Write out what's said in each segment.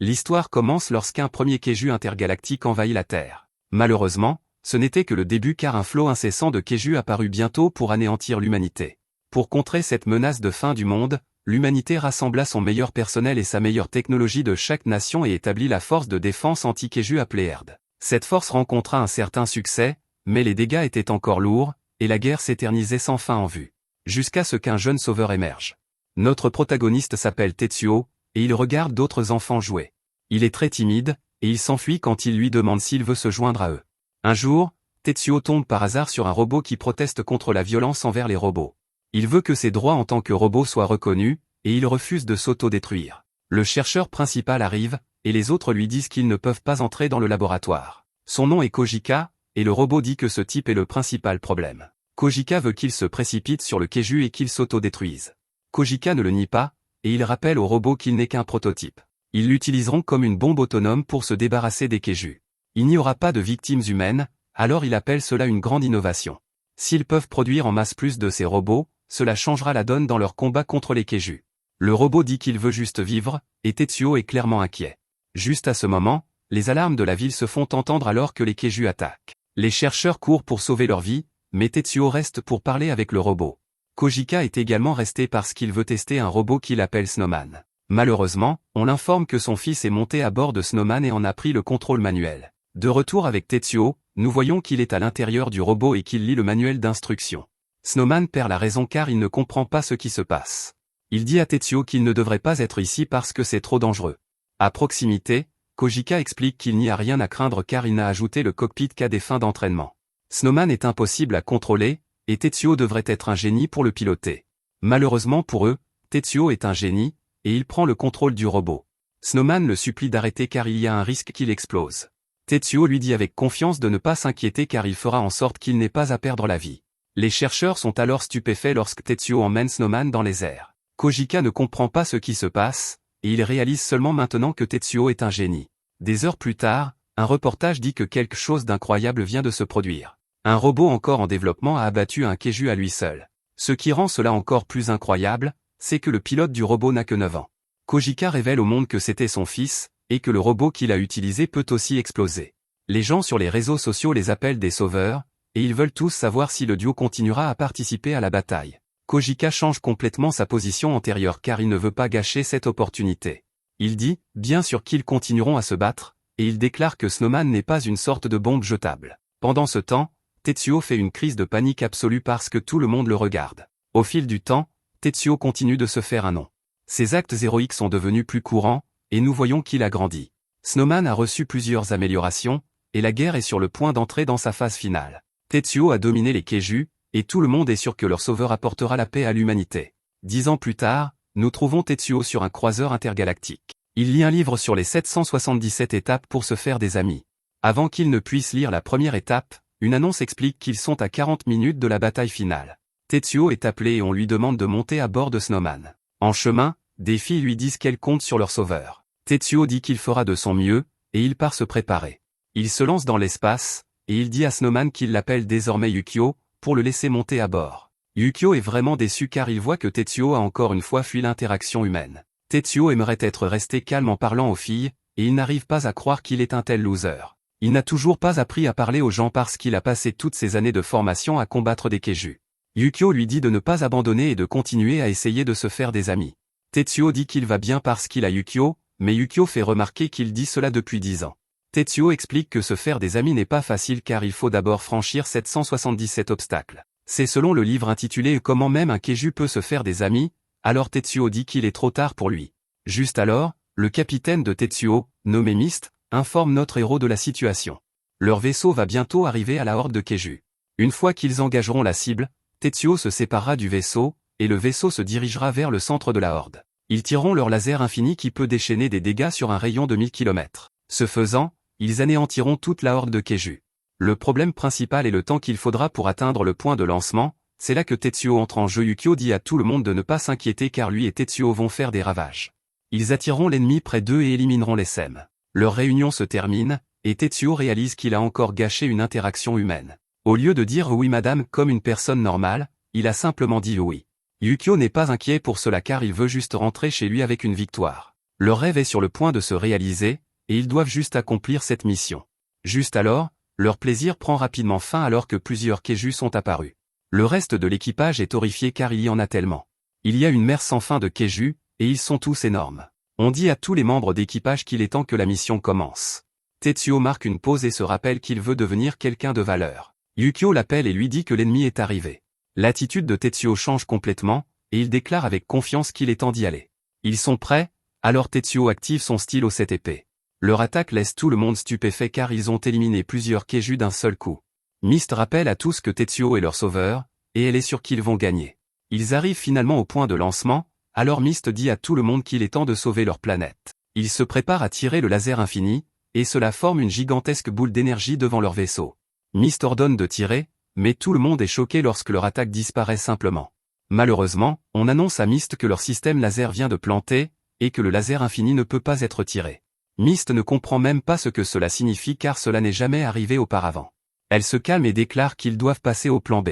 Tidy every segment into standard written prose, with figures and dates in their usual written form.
L'histoire commence lorsqu'un premier Kaiju intergalactique envahit la Terre. Malheureusement, ce n'était que le début car un flot incessant de Kaiju apparut bientôt pour anéantir l'humanité. Pour contrer cette menace de fin du monde, l'humanité rassembla son meilleur personnel et sa meilleure technologie de chaque nation et établit la force de défense anti-Kaiju appelée Herd. Cette force rencontra un certain succès, mais les dégâts étaient encore lourds, et la guerre s'éternisait sans fin en vue. Jusqu'à ce qu'un jeune sauveur émerge. Notre protagoniste s'appelle Tetsuo, et il regarde d'autres enfants jouer. Il est très timide, et il s'enfuit quand il lui demande s'il veut se joindre à eux. Un jour, Tetsuo tombe par hasard sur un robot qui proteste contre la violence envers les robots. Il veut que ses droits en tant que robot soient reconnus, et il refuse de s'auto-détruire. Le chercheur principal arrive, et les autres lui disent qu'ils ne peuvent pas entrer dans le laboratoire. Son nom est Kojika, et le robot dit que ce type est le principal problème. Kojika veut qu'il se précipite sur le Kaiju et qu'il s'auto-détruise. Kojika ne le nie pas, et il rappelle au robot qu'il n'est qu'un prototype. Ils l'utiliseront comme une bombe autonome pour se débarrasser des Kaiju. Il n'y aura pas de victimes humaines, alors il appelle cela une grande innovation. S'ils peuvent produire en masse plus de ces robots, cela changera la donne dans leur combat contre les Kaiju. Le robot dit qu'il veut juste vivre, et Tetsuo est clairement inquiet. Juste à ce moment, les alarmes de la ville se font entendre alors que les Kaiju attaquent. Les chercheurs courent pour sauver leur vie, mais Tetsuo reste pour parler avec le robot. Kojika est également resté parce qu'il veut tester un robot qu'il appelle Snowman. Malheureusement, on l'informe que son fils est monté à bord de Snowman et en a pris le contrôle manuel. De retour avec Tetsuo, nous voyons qu'il est à l'intérieur du robot et qu'il lit le manuel d'instruction. Snowman perd la raison car il ne comprend pas ce qui se passe. Il dit à Tetsuo qu'il ne devrait pas être ici parce que c'est trop dangereux. À proximité, Kojika explique qu'il n'y a rien à craindre car il n'a ajouté le cockpit qu'à des fins d'entraînement. Snowman est impossible à contrôler, et Tetsuo devrait être un génie pour le piloter. Malheureusement pour eux, Tetsuo est un génie, et il prend le contrôle du robot. Snowman le supplie d'arrêter car il y a un risque qu'il explose. Tetsuo lui dit avec confiance de ne pas s'inquiéter car il fera en sorte qu'il n'ait pas à perdre la vie. Les chercheurs sont alors stupéfaits lorsque Tetsuo emmène Snowman dans les airs. Kojika ne comprend pas ce qui se passe, et il réalise seulement maintenant que Tetsuo est un génie. Des heures plus tard, un reportage dit que quelque chose d'incroyable vient de se produire. Un robot encore en développement a abattu un Kaiju à lui seul. Ce qui rend cela encore plus incroyable, c'est que le pilote du robot n'a que 9 ans. Kojika révèle au monde que c'était son fils, et que le robot qu'il a utilisé peut aussi exploser. Les gens sur les réseaux sociaux les appellent des sauveurs, et ils veulent tous savoir si le duo continuera à participer à la bataille. Kojika change complètement sa position antérieure car il ne veut pas gâcher cette opportunité. Il dit, bien sûr qu'ils continueront à se battre, et il déclare que Snowman n'est pas une sorte de bombe jetable. Pendant ce temps, Tetsuo fait une crise de panique absolue parce que tout le monde le regarde. Au fil du temps, Tetsuo continue de se faire un nom. Ses actes héroïques sont devenus plus courants, et nous voyons qu'il a grandi. Snowman a reçu plusieurs améliorations, et la guerre est sur le point d'entrer dans sa phase finale. Tetsuo a dominé les Kaiju, et tout le monde est sûr que leur sauveur apportera la paix à l'humanité. 10 ans plus tard, nous trouvons Tetsuo sur un croiseur intergalactique. Il lit un livre sur les 777 étapes pour se faire des amis. Avant qu'il ne puisse lire la première étape, une annonce explique qu'ils sont à 40 minutes de la bataille finale. Tetsuo est appelé et on lui demande de monter à bord de Snowman. En chemin, des filles lui disent qu'elles comptent sur leur sauveur. Tetsuo dit qu'il fera de son mieux, et il part se préparer. Il se lance dans l'espace, et il dit à Snowman qu'il l'appelle désormais Yukio, pour le laisser monter à bord. Yukio est vraiment déçu car il voit que Tetsuo a encore une fois fui l'interaction humaine. Tetsuo aimerait être resté calme en parlant aux filles, et il n'arrive pas à croire qu'il est un tel loser. Il n'a toujours pas appris à parler aux gens parce qu'il a passé toutes ces années de formation à combattre des Kaiju. Yukio lui dit de ne pas abandonner et de continuer à essayer de se faire des amis. Tetsuo dit qu'il va bien parce qu'il a Yukio, mais Yukio fait remarquer qu'il dit cela depuis 10 ans. Tetsuo explique que se faire des amis n'est pas facile car il faut d'abord franchir 777 obstacles. C'est selon le livre intitulé « Comment même un Kaiju peut se faire des amis », alors Tetsuo dit qu'il est trop tard pour lui. Juste alors, le capitaine de Tetsuo, nommé Mist, informe notre héros de la situation. Leur vaisseau va bientôt arriver à la horde de Kaiju. Une fois qu'ils engageront la cible, Tetsuo se séparera du vaisseau, et le vaisseau se dirigera vers le centre de la horde. Ils tireront leur laser infini qui peut déchaîner des dégâts sur un rayon de 1000 km. Ce faisant, ils anéantiront toute la horde de Kaiju. Le problème principal est le temps qu'il faudra pour atteindre le point de lancement, c'est là que Tetsuo entre en jeu. Yukio dit à tout le monde de ne pas s'inquiéter car lui et Tetsuo vont faire des ravages. Ils attireront l'ennemi près d'eux et élimineront les SEM. Leur réunion se termine, et Tetsuo réalise qu'il a encore gâché une interaction humaine. Au lieu de dire « oui madame » comme une personne normale, il a simplement dit « oui ». Yukio n'est pas inquiet pour cela car il veut juste rentrer chez lui avec une victoire. Leur rêve est sur le point de se réaliser, et ils doivent juste accomplir cette mission. Juste alors, leur plaisir prend rapidement fin alors que plusieurs Kaiju sont apparus. Le reste de l'équipage est horrifié car il y en a tellement. Il y a une mer sans fin de Kaiju, et ils sont tous énormes. On dit à tous les membres d'équipage qu'il est temps que la mission commence. Tetsuo marque une pause et se rappelle qu'il veut devenir quelqu'un de valeur. Yukio l'appelle et lui dit que l'ennemi est arrivé. L'attitude de Tetsuo change complètement, et il déclare avec confiance qu'il est temps d'y aller. Ils sont prêts, alors Tetsuo active son stylo 7 épées. Leur attaque laisse tout le monde stupéfait car ils ont éliminé plusieurs Kaiju d'un seul coup. Mist rappelle à tous que Tetsuo est leur sauveur, et elle est sûre qu'ils vont gagner. Ils arrivent finalement au point de lancement, alors Mist dit à tout le monde qu'il est temps de sauver leur planète. Ils se préparent à tirer le laser infini, et cela forme une gigantesque boule d'énergie devant leur vaisseau. Mist ordonne de tirer, mais tout le monde est choqué lorsque leur attaque disparaît simplement. Malheureusement, on annonce à Mist que leur système laser vient de planter, et que le laser infini ne peut pas être tiré. Mist ne comprend même pas ce que cela signifie car cela n'est jamais arrivé auparavant. Elle se calme et déclare qu'ils doivent passer au plan B.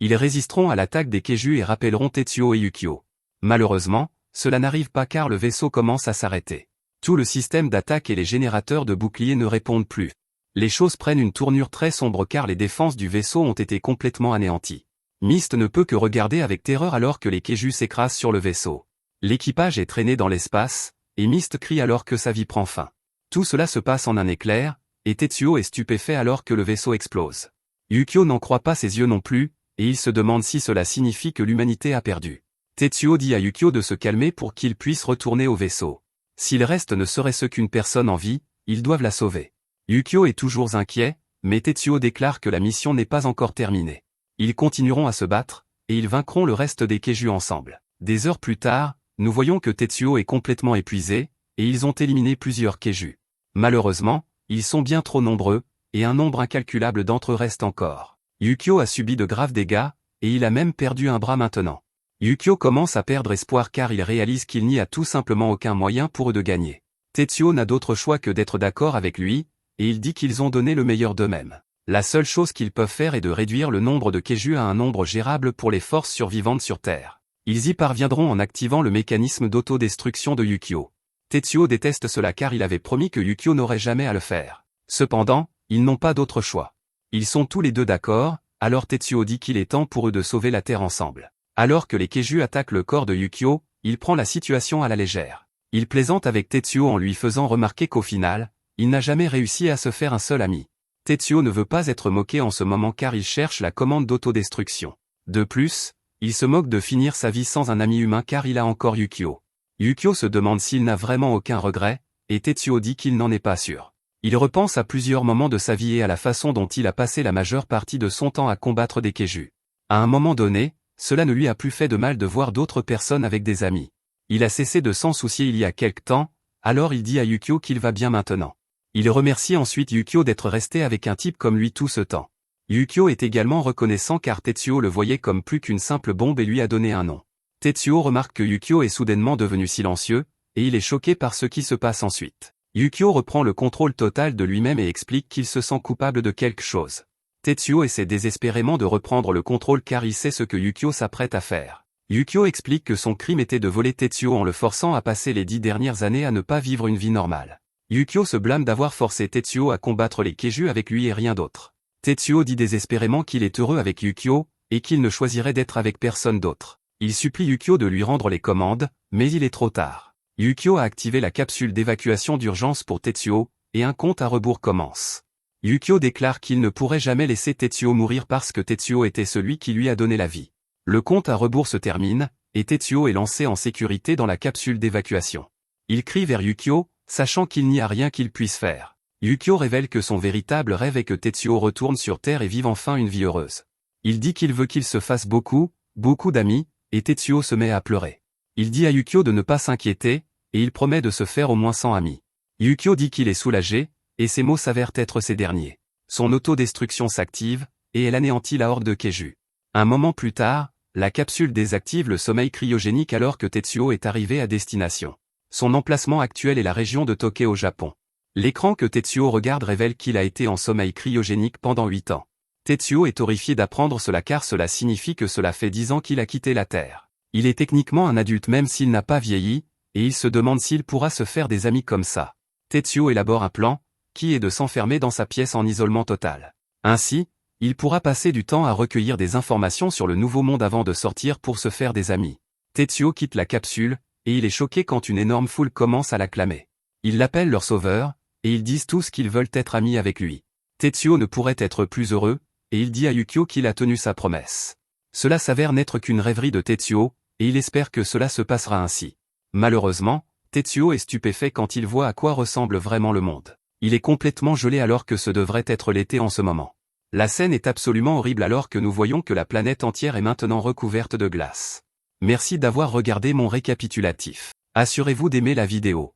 Ils résisteront à l'attaque des Kaiju et rappelleront Tetsuo et Yukio. Malheureusement, cela n'arrive pas car le vaisseau commence à s'arrêter. Tout le système d'attaque et les générateurs de boucliers ne répondent plus. Les choses prennent une tournure très sombre car les défenses du vaisseau ont été complètement anéanties. Mist ne peut que regarder avec terreur alors que les Kaiju s'écrasent sur le vaisseau. L'équipage est traîné dans l'espace, et Mist crie alors que sa vie prend fin. Tout cela se passe en un éclair, et Tetsuo est stupéfait alors que le vaisseau explose. Yukio n'en croit pas ses yeux non plus, et il se demande si cela signifie que l'humanité a perdu. Tetsuo dit à Yukio de se calmer pour qu'il puisse retourner au vaisseau. S'il reste ne serait-ce qu'une personne en vie, ils doivent la sauver. Yukio est toujours inquiet, mais Tetsuo déclare que la mission n'est pas encore terminée. Ils continueront à se battre, et ils vaincront le reste des Kaiju ensemble. Des heures plus tard, nous voyons que Tetsuo est complètement épuisé, et ils ont éliminé plusieurs Kaiju. Malheureusement, ils sont bien trop nombreux, et un nombre incalculable d'entre eux reste encore. Yukio a subi de graves dégâts, et il a même perdu un bras maintenant. Yukio commence à perdre espoir car il réalise qu'il n'y a tout simplement aucun moyen pour eux de gagner. Tetsuo n'a d'autre choix que d'être d'accord avec lui, et il dit qu'ils ont donné le meilleur d'eux-mêmes. La seule chose qu'ils peuvent faire est de réduire le nombre de Kaiju à un nombre gérable pour les forces survivantes sur Terre. Ils y parviendront en activant le mécanisme d'autodestruction de Yukio. Tetsuo déteste cela car il avait promis que Yukio n'aurait jamais à le faire. Cependant, ils n'ont pas d'autre choix. Ils sont tous les deux d'accord, alors Tetsuo dit qu'il est temps pour eux de sauver la Terre ensemble. Alors que les Kaiju attaquent le corps de Yukio, il prend la situation à la légère. Il plaisante avec Tetsuo en lui faisant remarquer qu'au final, il n'a jamais réussi à se faire un seul ami. Tetsuo ne veut pas être moqué en ce moment car il cherche la commande d'autodestruction. De plus, il se moque de finir sa vie sans un ami humain car il a encore Yukio. Yukio se demande s'il n'a vraiment aucun regret, et Tetsuo dit qu'il n'en est pas sûr. Il repense à plusieurs moments de sa vie et à la façon dont il a passé la majeure partie de son temps à combattre des Kaiju. À un moment donné, cela ne lui a plus fait de mal de voir d'autres personnes avec des amis. Il a cessé de s'en soucier il y a quelque temps, alors il dit à Yukio qu'il va bien maintenant. Il remercie ensuite Yukio d'être resté avec un type comme lui tout ce temps. Yukio est également reconnaissant car Tetsuo le voyait comme plus qu'une simple bombe et lui a donné un nom. Tetsuo remarque que Yukio est soudainement devenu silencieux, et il est choqué par ce qui se passe ensuite. Yukio reprend le contrôle total de lui-même et explique qu'il se sent coupable de quelque chose. Tetsuo essaie désespérément de reprendre le contrôle car il sait ce que Yukio s'apprête à faire. Yukio explique que son crime était de voler Tetsuo en le forçant à passer les 10 dernières années à ne pas vivre une vie normale. Yukio se blâme d'avoir forcé Tetsuo à combattre les Kaiju avec lui et rien d'autre. Tetsuo dit désespérément qu'il est heureux avec Yukio, et qu'il ne choisirait d'être avec personne d'autre. Il supplie Yukio de lui rendre les commandes, mais il est trop tard. Yukio a activé la capsule d'évacuation d'urgence pour Tetsuo, et un compte à rebours commence. Yukio déclare qu'il ne pourrait jamais laisser Tetsuo mourir parce que Tetsuo était celui qui lui a donné la vie. Le compte à rebours se termine, et Tetsuo est lancé en sécurité dans la capsule d'évacuation. Il crie vers Yukio, sachant qu'il n'y a rien qu'il puisse faire. Yukio révèle que son véritable rêve est que Tetsuo retourne sur Terre et vive enfin une vie heureuse. Il dit qu'il veut qu'il se fasse beaucoup d'amis, et Tetsuo se met à pleurer. Il dit à Yukio de ne pas s'inquiéter, et il promet de se faire au moins 100 amis. Yukio dit qu'il est soulagé, et ses mots s'avèrent être ces derniers. Son autodestruction s'active, et elle anéantit la horde de Kaiju. Un moment plus tard, la capsule désactive le sommeil cryogénique alors que Tetsuo est arrivé à destination. Son emplacement actuel est la région de Tokyo au Japon. L'écran que Tetsuo regarde révèle qu'il a été en sommeil cryogénique pendant 8 ans. Tetsuo est horrifié d'apprendre cela car cela signifie que cela fait 10 ans qu'il a quitté la Terre. Il est techniquement un adulte même s'il n'a pas vieilli, et il se demande s'il pourra se faire des amis comme ça. Tetsuo élabore un plan, qui est de s'enfermer dans sa pièce en isolement total. Ainsi, il pourra passer du temps à recueillir des informations sur le nouveau monde avant de sortir pour se faire des amis. Tetsuo quitte la capsule, et il est choqué quand une énorme foule commence à l'acclamer. Ils l'appellent leur sauveur, et ils disent tous qu'ils veulent être amis avec lui. Tetsuo ne pourrait être plus heureux, et il dit à Yukio qu'il a tenu sa promesse. Cela s'avère n'être qu'une rêverie de Tetsuo, et il espère que cela se passera ainsi. Malheureusement, Tetsuo est stupéfait quand il voit à quoi ressemble vraiment le monde. Il est complètement gelé alors que ce devrait être l'été en ce moment. La scène est absolument horrible alors que nous voyons que la planète entière est maintenant recouverte de glace. Merci d'avoir regardé mon récapitulatif. Assurez-vous d'aimer la vidéo.